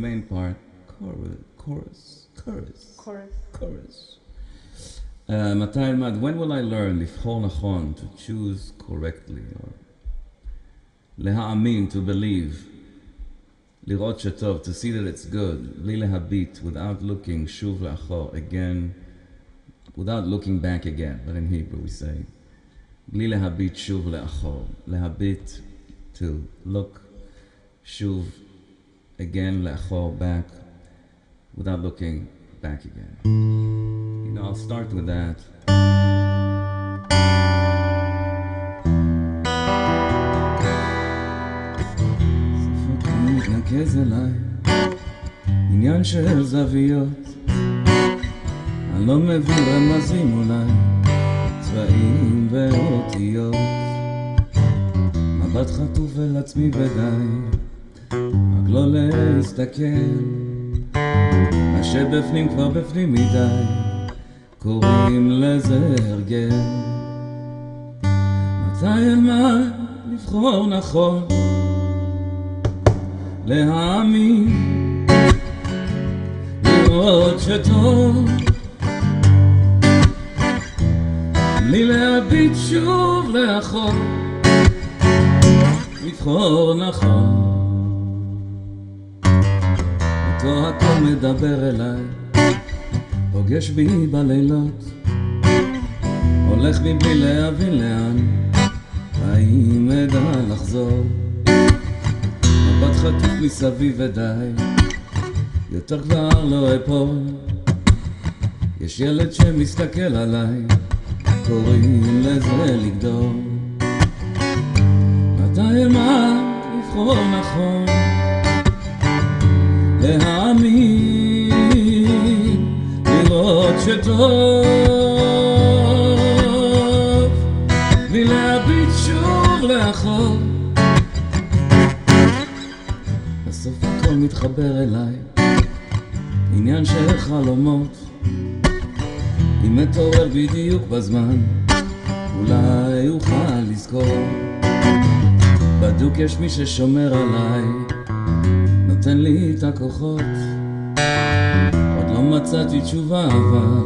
Main part, chorus. מתי אלמד? When will I learn לבחור נכון, to choose correctly, or להאמין, to believe, לראות שטוב, to see that it's good, בלי להביט, without looking, שוב לאחור, again, without looking back again, but in Hebrew we say, בלי להביט שוב לאחור, להביט, to look, שוב, again, לאחור, back, without looking back again. You know, I'll start with that. ספק מתנקז אליי, עניין של זוויות, אני לא מבין רמזים אולי, צבעים ואותיות, מבט חטוף אל עצמי ודי, רק לא להסתכל, מה שבפנים כבר בפנים מדי, קוראים לזה הרגל. מתי אלמד לבחור נכון, להאמין, לראות שטוב, בלי להביט שוב לאחור, לבחור נכון. אותו הכל מדבר אליי, פוגש בי בלילות, הולך בי בלי להבין לאן, האם אדע לחזור, מבט חטוף מסביב ודי, יותר כבר לא אפול, יש ילד שמסתכל עליי, קוראים לזה לגדול. מתי אלמד לבחור נכון, להאמין, לראות שטוב, בלי להביט שוב לאחור, בסוף הכל מתחבר אליי, עניין של חלומות, אם מתעורר בדיוק בזמן, אולי אוכל לזכור, בדוק יש מי ששומר עליי, נותן לי את הכוחות, עוד לא מצאתי תשובה אבל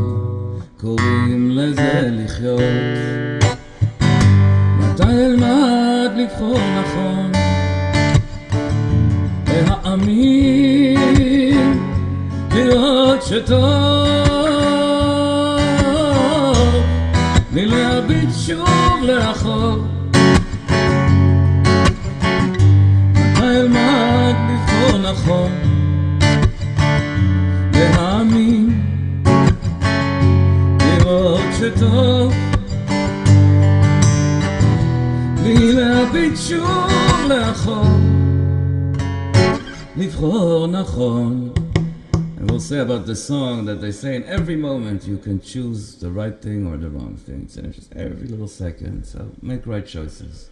קוראים לזה לחיות. מתי אלמד לבחור נכון, להאמין, לראות שטוב, בלי להביט שוב לאחור, מתי אלמד לבחור נכון, להאמין, לראות שטוב, בלי להביט שוב לאחור, לבחור נכון. And we'll say about the song that they say in every moment you can choose the right thing or the wrong thing. It's in just every little second, so make right choices.